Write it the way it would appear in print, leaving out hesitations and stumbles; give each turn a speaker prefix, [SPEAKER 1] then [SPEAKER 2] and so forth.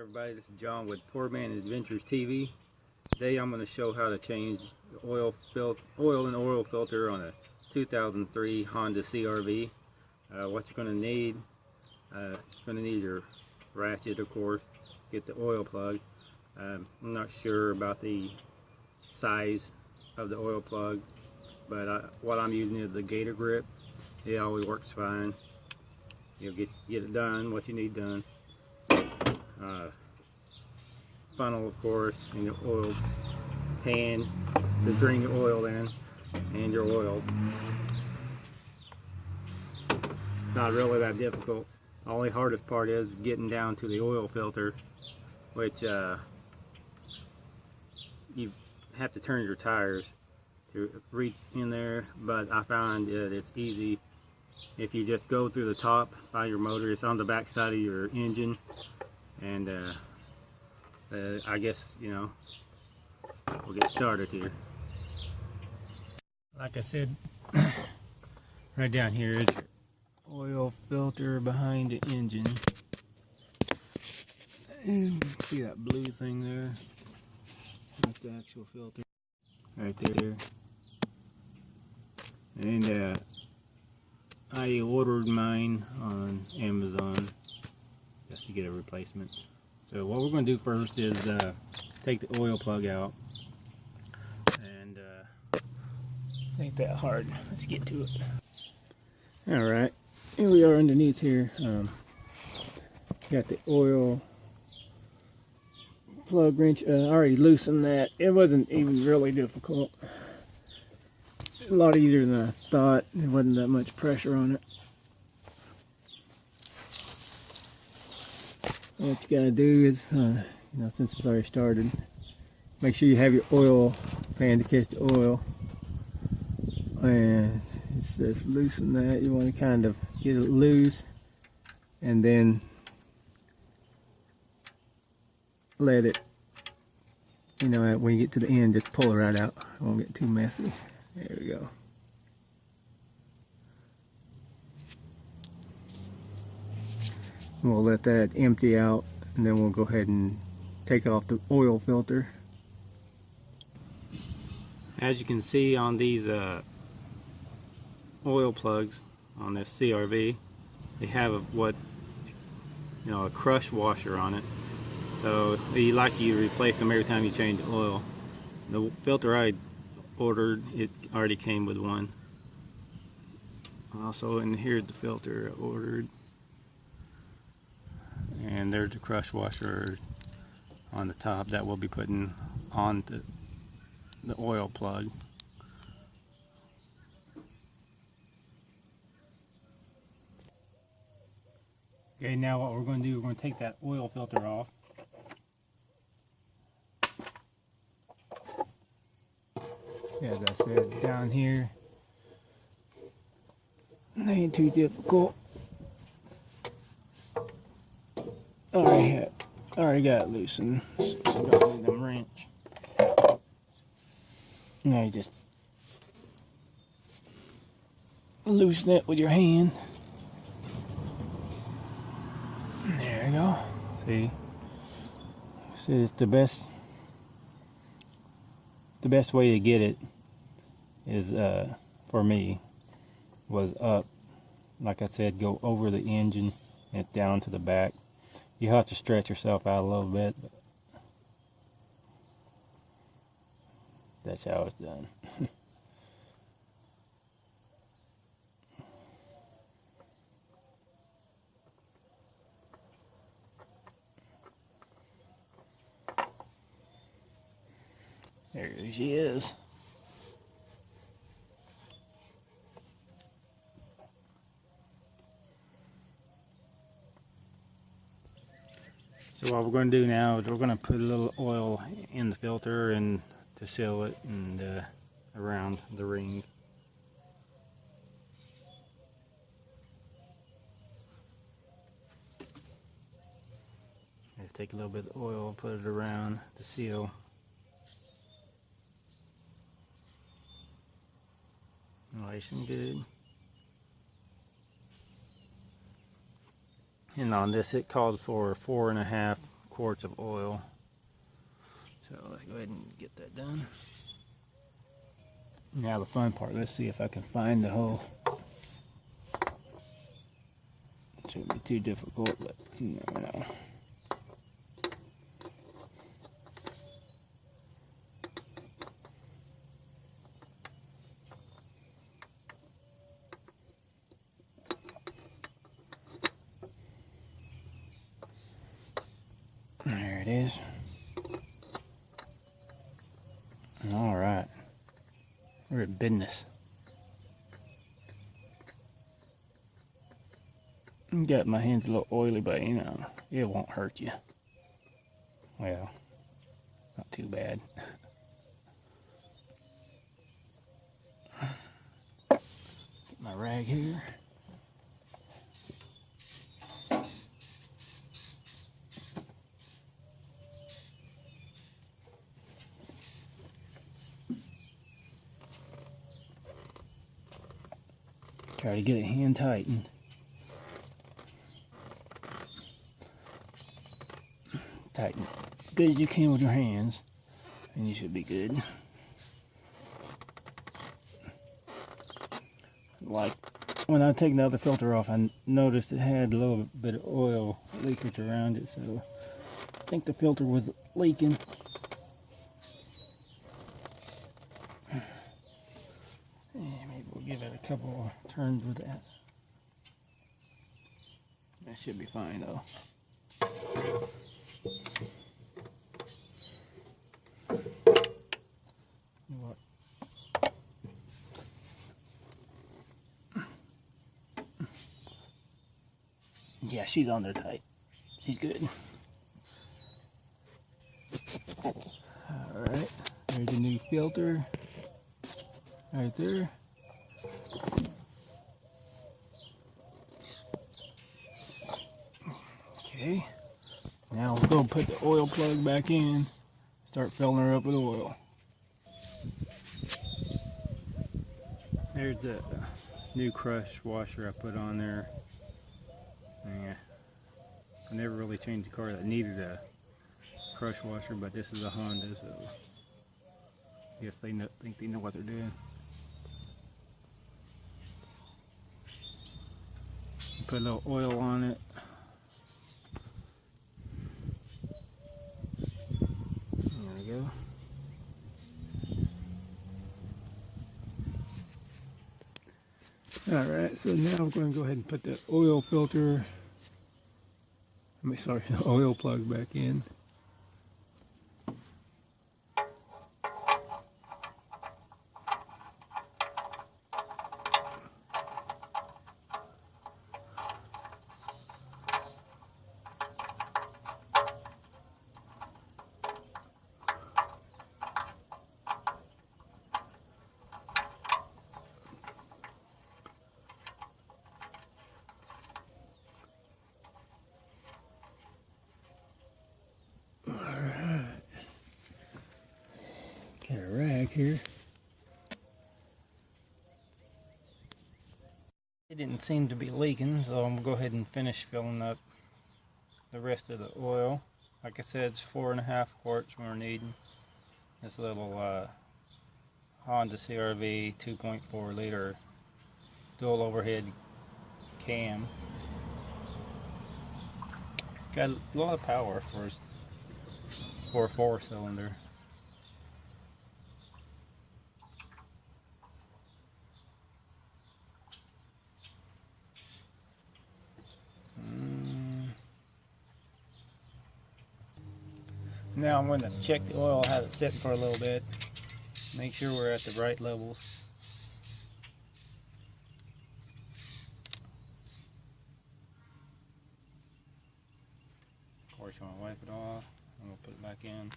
[SPEAKER 1] everybody, this is John with Poor Man Adventures TV. Today I'm going to show how to change the oil and oil filter on a 2003 Honda CRV. What you're going to need, your ratchet, of course, get the oil plug. I'm not sure about the size of the oil plug, but what I'm using is the Gator grip. It always works fine. You'll get it done, what you need done. Funnel, of course, and your oil pan to drain your oil in, and your oil. Not really that difficult. The only hardest part is getting down to the oil filter, which you have to turn your tires to reach in there, but I found that it's easy if you just go through the top by your motor. It's on the back side of your engine, and I guess, we'll get started here. Like I said, right down here is your oil filter behind the engine. And see that blue thing there? That's the actual filter right there. And I ordered mine on Amazon just to get a replacement. So what we're going to do first is take the oil plug out, and it ain't that hard. Let's get to it. Alright, here we are underneath here. Got the oil plug wrench. I already loosened that. It wasn't even really difficult. A lot easier than I thought. There wasn't that much pressure on it. What you gotta do is, since it's already started, make sure you have your oil pan to catch the oil, and just loosen that. You want to kind of get it loose, and then let it, when you get to the end, just pull it right out. It won't get too messy. There we go. We'll let that empty out, and then we'll go ahead and take off the oil filter. As you can see on these oil plugs on this CRV, they have a crush washer on it. So you replace them every time you change the oil. The filter I ordered, it already came with one. Also, and here's the filter I ordered. And there's the crush washer on the top that we'll be putting on the oil plug. Okay, now what we're going to do, we're going to take that oil filter off. As I said, down here, it ain't too difficult. I already got it loosened. So don't need them wrench. Now you just loosen it with your hand. There you go. See, it's the best way to get it is, for me, was up. Like I said, go over the engine and down to the back. You have to stretch yourself out a little bit, but that's how it's done. There she is. So what we're going to do now is we're going to put a little oil in the filter and to seal it, and around the ring. Just take a little bit of oil and put it around the seal. Nice and good. And on this, it calls for 4.5 quarts of oil. So let's go ahead and get that done. Now the fun part, let's see if I can find the hole. It shouldn't be too difficult, but you never know. There it is. All right, we're at business. Got my hands a little oily, but you know, it won't hurt you. Well, not too bad. Get my rag here. Try to get it hand tightened. Tighten it as good as you can with your hands, and you should be good. Like when I take the other filter off, I noticed it had a little bit of oil leakage around it, so I think the filter was leaking. Maybe we'll give it a couple of turns with that. That should be fine though. What? Yeah, she's on there tight. She's good. Alright, there's a new filter. Right there. Okay. Now we'll go put the oil plug back in. Start filling her up with oil. There's the new crush washer I put on there. Yeah. I never really changed a car that needed a crush washer, but this is a Honda, so I guess they think they know what they're doing. Put a little oil on it. There we go. Alright, so now I'm going to go ahead and put the oil filter, the oil plug back in. Got a rag here. It didn't seem to be leaking, so I'm gonna go ahead and finish filling up the rest of the oil. Like I said, it's 4.5 quarts we're needing. This little Honda CRV 2.4 liter dual overhead cam. Got a lot of power for a 4-cylinder. Now I'm going to check the oil, have it sitting for a little bit, make sure we're at the right levels. Of course, you want to wipe it off, and we'll put it back in.